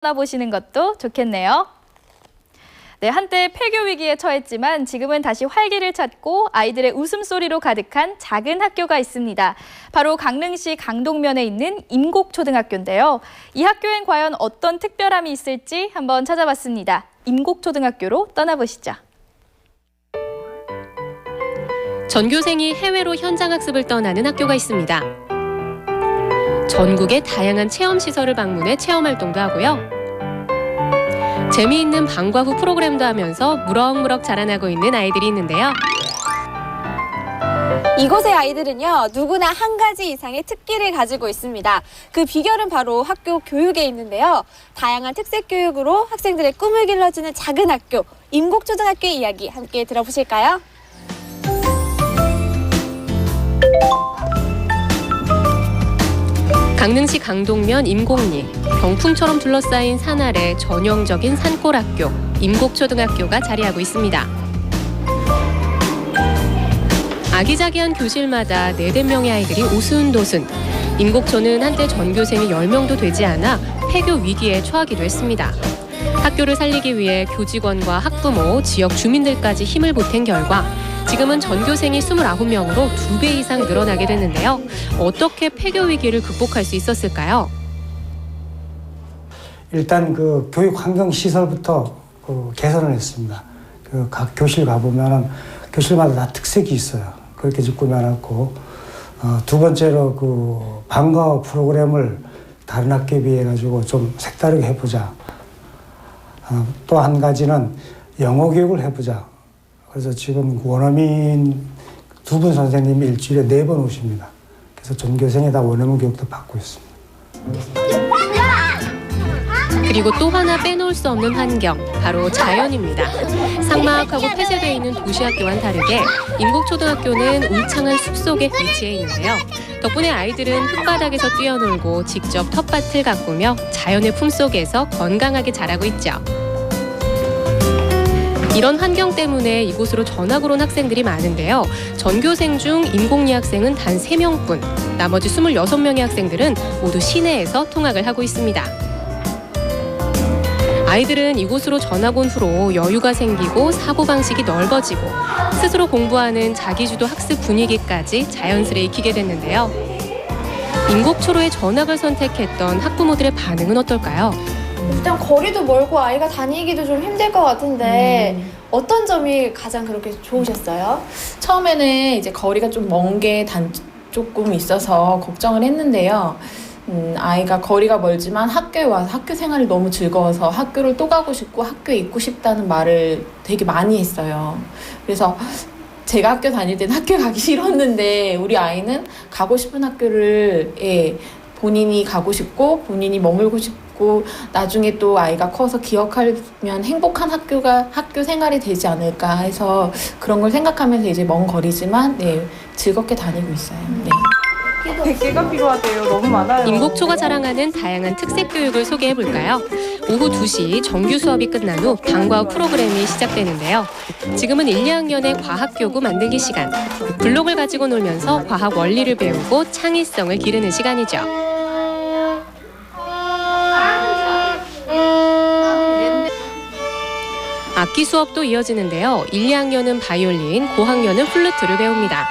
떠나보시는 것도 좋겠네요. 네, 한때 폐교 위기에 처했지만 지금은 다시 활기를 찾고 아이들의 웃음소리로 가득한 작은 학교가 있습니다. 바로 강릉시 강동면에 있는 임곡초등학교인데요. 이 학교엔 과연 어떤 특별함이 있을지 한번 찾아봤습니다. 임곡초등학교로 떠나보시죠. 전교생이 해외로 현장학습을 떠나는 학교가 있습니다. 전국의 다양한 체험시설을 방문해 체험활동도 하고요. 재미있는 방과 후 프로그램도 하면서 무럭무럭 자라나고 있는 아이들이 있는데요. 이곳의 아이들은요, 누구나 한 가지 이상의 특기를 가지고 있습니다. 그 비결은 바로 학교 교육에 있는데요. 다양한 특색 교육으로 학생들의 꿈을 길러주는 작은 학교, 임곡초등학교의 이야기 함께 들어보실까요? 강릉시 강동면 임곡리, 병풍처럼 둘러싸인 산 아래 전형적인 산골 학교, 임곡초등학교가 자리하고 있습니다. 아기자기한 교실마다 4~5명의 아이들이 오순도순. 임곡초는 한때 전교생이 10명도 되지 않아 폐교 위기에 처하기도 했습니다. 학교를 살리기 위해 교직원과 학부모, 지역 주민들까지 힘을 보탠 결과 지금은 전교생이 29명으로 2배 이상 늘어나게 됐는데요. 어떻게 폐교 위기를 극복할 수 있었을까요? 일단 그 교육 환경 시설부터 개선을 했습니다. 각 교실 가보면은 교실마다 다 특색이 있어요. 그렇게 좀 꾸며놨고, 두 번째로 그 방과 프로그램을 다른 학교에 비해 가지고 좀 색다르게 해보자. 또 한 가지는 영어 교육을 해보자. 그래서 지금 원어민 2분 선생님이 일주일에 4번 오십니다. 그래서 전교생이 다 원어민 교육도 받고 있습니다. 그리고 또 하나 빼놓을 수 없는 환경, 바로 자연입니다. 삭막하고 폐쇄되어 있는 도시학교와는 다르게 임곡초등학교는 울창한 숲속에 위치해 있는데요. 덕분에 아이들은 흙바닥에서 뛰어놀고 직접 텃밭을 가꾸며 자연의 품속에서 건강하게 자라고 있죠. 이런 환경 때문에 이곳으로 전학을 온 학생들이 많은데요. 전교생 중 임곡리 학생은 단 3명뿐, 나머지 26명의 학생들은 모두 시내에서 통학을 하고 있습니다. 아이들은 이곳으로 전학 온 후로 여유가 생기고 사고방식이 넓어지고 스스로 공부하는 자기주도 학습 분위기까지 자연스레 익히게 됐는데요. 임곡초로의 전학을 선택했던 학부모들의 반응은 어떨까요? 일단 거리도 멀고 아이가 다니기도 좀 힘들 것 같은데 어떤 점이 가장 그렇게 좋으셨어요? 처음에는 이제 거리가 좀 먼 게 조금 있어서 걱정을 했는데요. 아이가 거리가 멀지만 학교에 와서 학교 생활이 너무 즐거워서 학교를 또 가고 싶고 학교에 있고 싶다는 말을 되게 많이 했어요. 그래서 제가 학교 다닐 때는 학교 가기 싫었는데 우리 아이는 가고 싶은 학교를 본인이 가고 싶고 본인이 머물고 싶고 나중에 또 아이가 커서 기억하면 행복한 학교 생활이 되지 않을까 해서 그런 걸 생각하면서 이제 먼 거리지만 즐겁게 다니고 있어요. 네. 100개가 필요하대요. 너무 많아요. 임곡초가 자랑하는 다양한 특색 교육을 소개해볼까요? 오후 2시 정규 수업이 끝난 후 방과 후 프로그램이 시작되는데요. 지금은 1, 2학년의 과학교구 만들기 시간. 블록을 가지고 놀면서 과학 원리를 배우고 창의성을 기르는 시간이죠. 악기 수업도 이어지는데요. 1, 2학년은 바이올린, 고학년은 플루트를 배웁니다.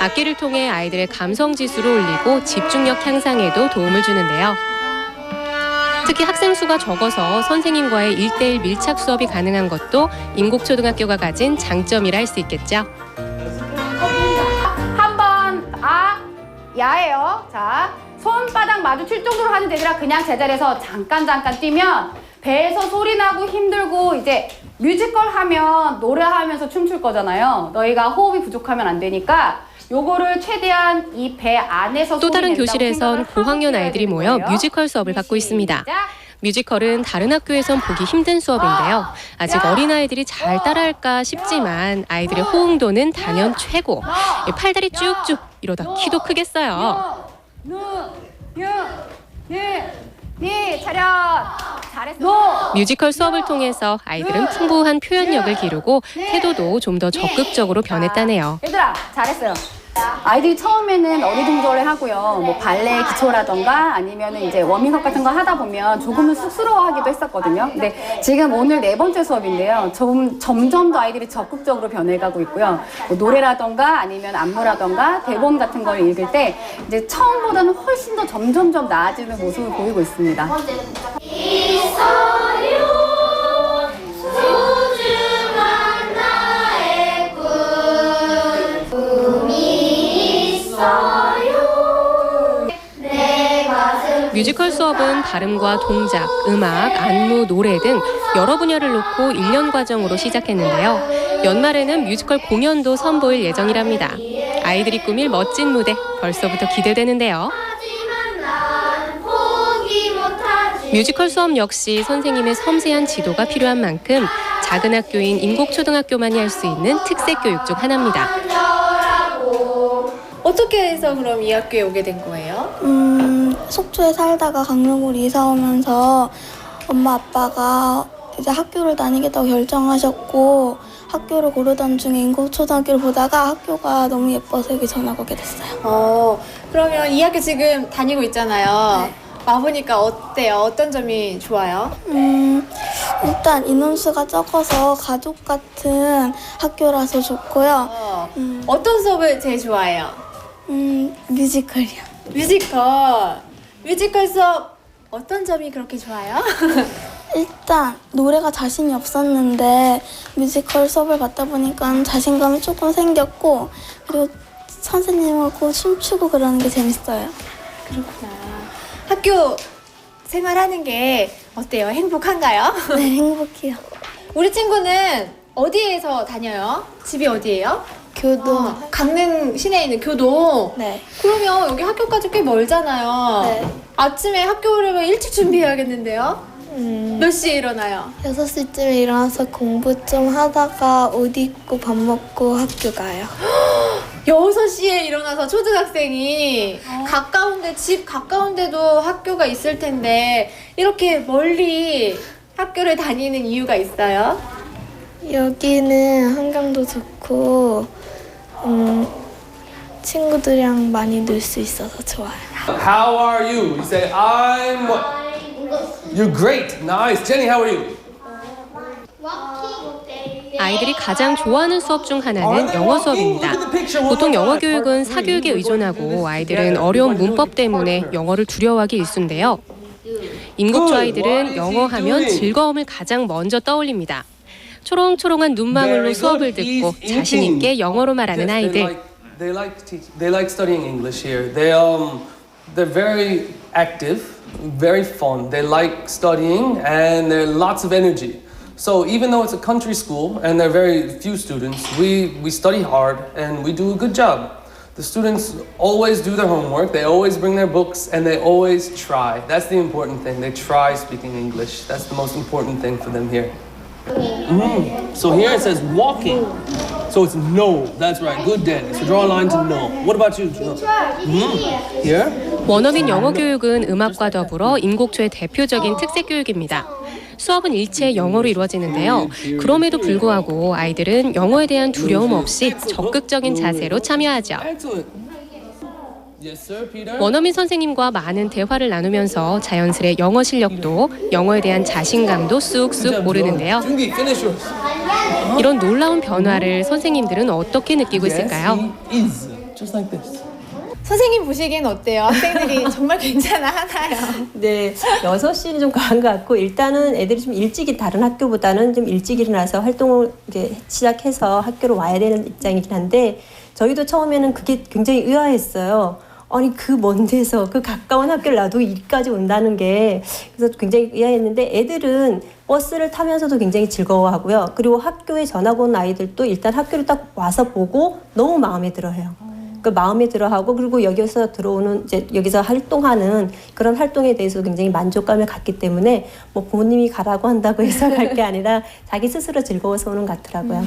악기를 통해 아이들의 감성 지수를 올리고 집중력 향상에도 도움을 주는데요. 특히 학생 수가 적어서 선생님과의 1:1 밀착 수업이 가능한 것도 임곡초등학교가 가진 장점이라 할 수 있겠죠. 한번 야예요. 자, 손바닥 마주칠 정도로 하는 데 아니라 그냥 제자리에서 잠깐 뛰면 배에서 소리 나고 힘들고 이제 뮤지컬 하면 노래하면서 춤출 거잖아요. 너희가 호흡이 부족하면 안 되니까 요거를 최대한 이 배 안에서 또 다른 교실에선 고학년 아이들이 모여 뮤지컬 수업을 받고 있습니다. 뮤지컬은 다른 학교에선 보기 힘든 수업인데요. 아직 어린아이들이 잘 따라할까 싶지만 아이들의 호응도는 단연 최고. 팔다리 쭉쭉 이러다 키도 크겠어요. 차렷. 잘했어. 뮤지컬 수업을 통해서 아이들은 풍부한 표현력을 기르고 태도도 좀 더 적극적으로 변했다네요. 얘들아, 잘했어요. 아이들이 처음에는 어리둥절해 하고요. 뭐 발레 기초라던가 아니면 이제 워밍업 같은 거 하다 보면 조금은 쑥스러워하기도 했었거든요. 근데 지금 오늘 4번째 수업인데요. 점점 더 아이들이 적극적으로 변해가고 있고요. 뭐 노래라던가 아니면 안무라던가 대본 같은 걸 읽을 때 이제 처음보다는 훨씬 더 점점점 나아지는 모습을 보이고 있습니다. 뮤지컬 수업은 발음과 동작, 음악, 안무, 노래 등 여러 분야를 놓고 1년 과정으로 시작했는데요. 연말에는 뮤지컬 공연도 선보일 예정이랍니다. 아이들이 꾸밀 멋진 무대 벌써부터 기대되는데요. 뮤지컬 수업 역시 선생님의 섬세한 지도가 필요한 만큼 작은 학교인 인곡초등학교만이 할 수 있는 특색 교육 중 하나입니다. 어떻게 해서 그럼 이 학교에 오게 된 거예요? 속초에 살다가 강릉으로 이사 오면서 엄마 아빠가 이제 학교를 다니겠다고 결정하셨고 학교를 고르던 중에 인곡초등학교를 보다가 학교가 너무 예뻐서 여기 전학 오게 됐어요. 그러면 이 학교 지금 다니고 있잖아요. 네. 와보니까 어때요? 어떤 점이 좋아요? 일단 인원수가 적어서 가족 같은 학교라서 좋고요. 어떤 수업을 제일 좋아해요? 뮤지컬이요. 뮤지컬 수업 어떤 점이 그렇게 좋아요? 일단 노래가 자신이 없었는데 뮤지컬 수업을 받다 보니까 자신감이 조금 생겼고 그리고 선생님하고 춤추고 그러는 게 재밌어요. 그렇구나. 학교 생활하는 게 어때요? 행복한가요? 네, 행복해요. 우리 친구는 어디에서 다녀요? 집이 어디예요? 교도. 강릉 시내에 있는 교도. 네. 그러면 여기 학교까지 꽤 멀잖아요. 네. 아침에 학교 오려면 일찍 준비해야겠는데요? 몇 시에 일어나요? 6시쯤에 일어나서 공부 좀 하다가 옷 입고 밥 먹고 학교 가요. 6시에 일어나서 초등학생이 가까운데 집 가까운데도 학교가 있을 텐데 이렇게 멀리 학교를 다니는 이유가 있어요? 여기는 한강도 좋고 친구들이랑 많이 놀 수 있어서 좋아요. How are you? You say, I'm what? You're great. Nice. Jenny, how are you? 아이들이 가장 좋아하는 수업 중 하나는 영어 수업입니다. 보통 영어 교육은 사교육에 의존하고 아이들은 어려운 문법 때문에 영어를 두려워하기 일쑤인데요. 인곡초 아이들은 영어 하면 즐거움을 가장 먼저 떠올립니다. 초롱초롱한 눈망울로 수업을 듣고 자신 있게 영어로 말하는 아이들. They like studying English here. They're very active, very fun. They like studying and they're lots of energy. So even though it's a country school and there are very few students, we study hard and we do a good job. The students always do their homework, they always bring their books, and they always try. That's the important thing. They try speaking English. That's the most important thing for them here. So here it says walking. So it's no. That's right. Good, Danny. So draw a line to no. What about you? Here? 원어민 영어 교육은 음악과 더불어 인곡초의 대표적인 특색 교육입니다. 수업은 일체 영어로 이루어지는데요. 그럼에도 불구하고 아이들은 영어에 대한 두려움 없이 적극적인 자세로 참여하죠. 원어민 선생님과 많은 대화를 나누면서 자연스레 영어 실력도 영어에 대한 자신감도 쑥쑥 오르는데요. 이런 놀라운 변화를 선생님들은 어떻게 느끼고 있을까요? 선생님 보시기엔 어때요? 학생들이 정말 괜찮아 하나요? 네, 6시는 좀 과한 것 같고 일단은 애들이 좀 일찍이 다른 학교보다는 좀 일찍 일어나서 활동을 이제 시작해서 학교로 와야 되는 입장이긴 한데 저희도 처음에는 그게 굉장히 의아했어요. 아니 그 먼 데서 그 가까운 학교를 놔두고 일까지 온다는 게 그래서 굉장히 의아했는데 애들은 버스를 타면서도 굉장히 즐거워하고요. 그리고 학교에 전학 온 아이들도 일단 학교를 딱 와서 보고 너무 마음에 들어해요. 그 마음에 들어하고 그리고 여기서 들어오는 이제 여기서 활동하는 그런 활동에 대해서 굉장히 만족감을 갖기 때문에 뭐 부모님이 가라고 한다고 해서 갈 게 아니라 자기 스스로 즐거워서 오는 것 같더라고요.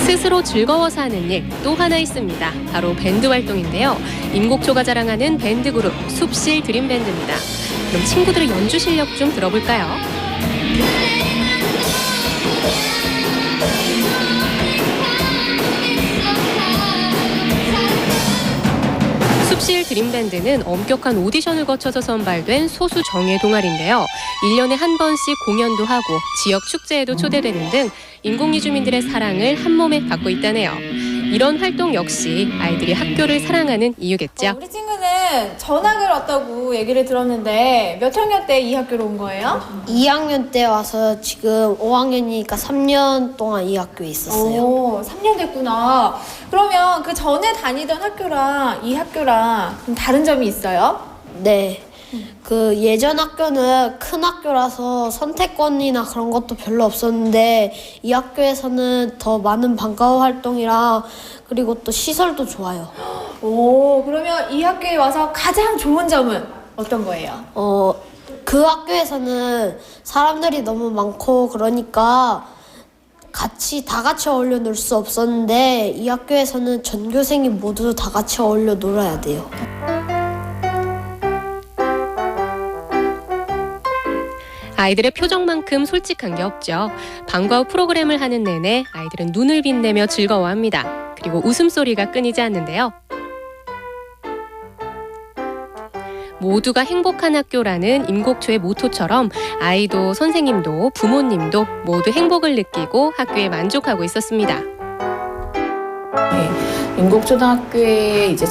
스스로 즐거워서 하는 일 또 하나 있습니다. 바로 밴드 활동인데요. 인곡초가 자랑하는 밴드 그룹 숲실 드림밴드입니다. 그럼 친구들의 연주 실력 좀 들어볼까요? 습실 드림밴드는 엄격한 오디션을 거쳐서 선발된 소수 정예 동아리인데요. 1년에 한 번씩 공연도 하고 지역 축제에도 초대되는 등 인곡리 주민들의 사랑을 한 몸에 받고 있다네요. 이런 활동 역시 아이들이 학교를 사랑하는 이유겠죠. 우리 친구는 전학을 왔다고 얘기를 들었는데 몇 학년 때 이 학교로 온 거예요? 2학년 때 와서 지금 5학년이니까 3년 동안 이 학교에 있었어요. 오, 3년 됐구나. 그러면 그 전에 다니던 학교랑 이 학교랑 좀 다른 점이 있어요? 네. 그 예전 학교는 큰 학교라서 선택권이나 그런 것도 별로 없었는데 이 학교에서는 더 많은 방과후 활동이랑 그리고 또 시설도 좋아요. 오, 그러면 이 학교에 와서 가장 좋은 점은 어떤 거예요? 그 학교에서는 사람들이 너무 많고 그러니까 다 같이 어울려 놀 수 없었는데 이 학교에서는 전교생이 모두 다 같이 어울려 놀아야 돼요. 아이들의 표정만큼 솔직한 게 없죠. 방과후 프로그램을 하는 내내 아이들은 눈을 빛내며 즐거워합니다. 그리고 웃음소리가 끊이지 않는데요. 모두가 행복한 학교라는 임곡초의 모토처럼 아이도 선생님도 부모님도 모두 행복을 느끼고 학교에 만족하고 있었습니다. 임곡초등학교의 이제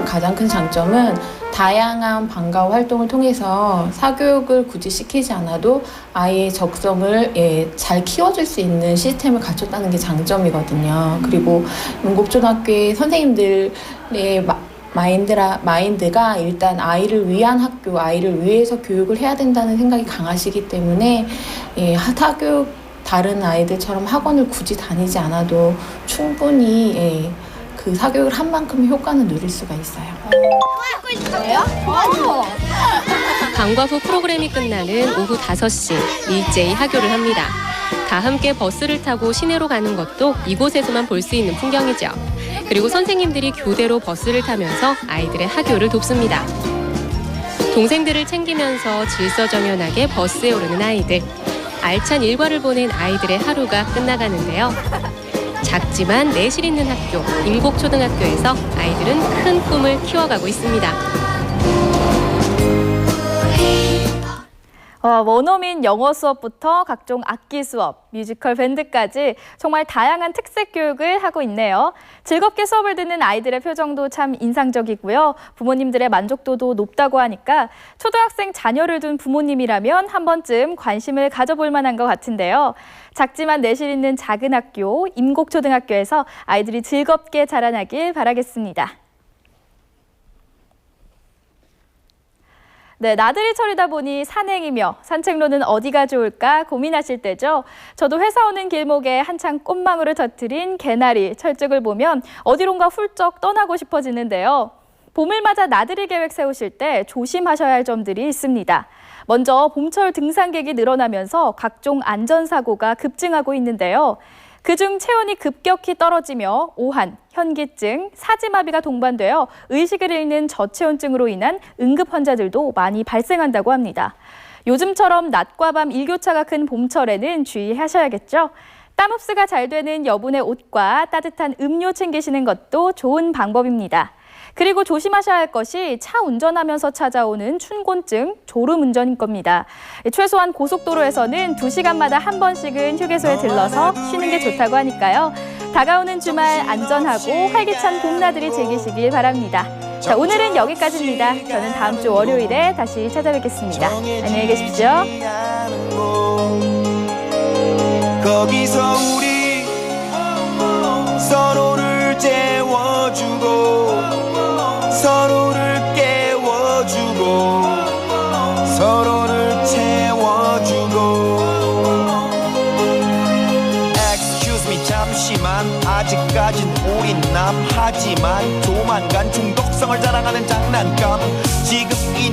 가장 큰 장점은 다양한 방과후 활동을 통해서 사교육을 굳이 시키지 않아도 아이의 적성을 잘 키워줄 수 있는 시스템을 갖췄다는 게 장점이거든요. 그리고 임곡초등학교의 선생님들의 마인드가 일단 아이를 위한 학교, 아이를 위해서 교육을 해야 된다는 생각이 강하시기 때문에 사교육 다른 아이들처럼 학원을 굳이 다니지 않아도 충분히 그 사교육을 한 만큼의 효과는 누릴 수가 있어요. 방과후 프로그램이 끝나는 오후 5시 일제히 하교를 합니다. 다 함께 버스를 타고 시내로 가는 것도 이곳에서만 볼 수 있는 풍경이죠. 그리고 선생님들이 교대로 버스를 타면서 아이들의 하교를 돕습니다. 동생들을 챙기면서 질서정연하게 버스에 오르는 아이들. 알찬 일과를 보낸 아이들의 하루가 끝나가는데요. 작지만 내실 있는 학교, 임곡초등학교에서 아이들은 큰 꿈을 키워가고 있습니다. 원어민 영어 수업부터 각종 악기 수업, 뮤지컬 밴드까지 정말 다양한 특색 교육을 하고 있네요. 즐겁게 수업을 듣는 아이들의 표정도 참 인상적이고요. 부모님들의 만족도도 높다고 하니까 초등학생 자녀를 둔 부모님이라면 한 번쯤 관심을 가져볼 만한 것 같은데요. 작지만 내실 있는 작은 학교, 임곡초등학교에서 아이들이 즐겁게 자라나길 바라겠습니다. 네, 나들이철이다 보니 산행이며 산책로는 어디가 좋을까 고민하실 때죠. 저도 회사 오는 길목에 한창 꽃망울을 터뜨린 개나리, 철쭉을 보면 어디론가 훌쩍 떠나고 싶어지는데요. 봄을 맞아 나들이 계획 세우실 때 조심하셔야 할 점들이 있습니다. 먼저 봄철 등산객이 늘어나면서 각종 안전사고가 급증하고 있는데요. 그중 체온이 급격히 떨어지며 오한, 현기증, 사지마비가 동반되어 의식을 잃는 저체온증으로 인한 응급 환자들도 많이 발생한다고 합니다. 요즘처럼 낮과 밤 일교차가 큰 봄철에는 주의하셔야겠죠. 땀 흡수가 잘 되는 여분의 옷과 따뜻한 음료 챙기시는 것도 좋은 방법입니다. 그리고 조심하셔야 할 것이 차 운전하면서 찾아오는 춘곤증, 졸음운전인 겁니다. 최소한 고속도로에서는 2시간마다 한 번씩은 휴게소에 들러서 쉬는 게 좋다고 하니까요. 다가오는 주말 안전하고 활기찬 봄나들이 즐기시길 바랍니다. 자, 오늘은 여기까지입니다. 저는 다음 주 월요일에 다시 찾아뵙겠습니다. 안녕히 계십시오. 거기서 우리 서로를 재워주고 서로를 깨워주고 서로를 채워주고 Excuse me 잠시만 아직까진 우린 남하지만 조만간 중독성을 자랑하는 장난감 지금 이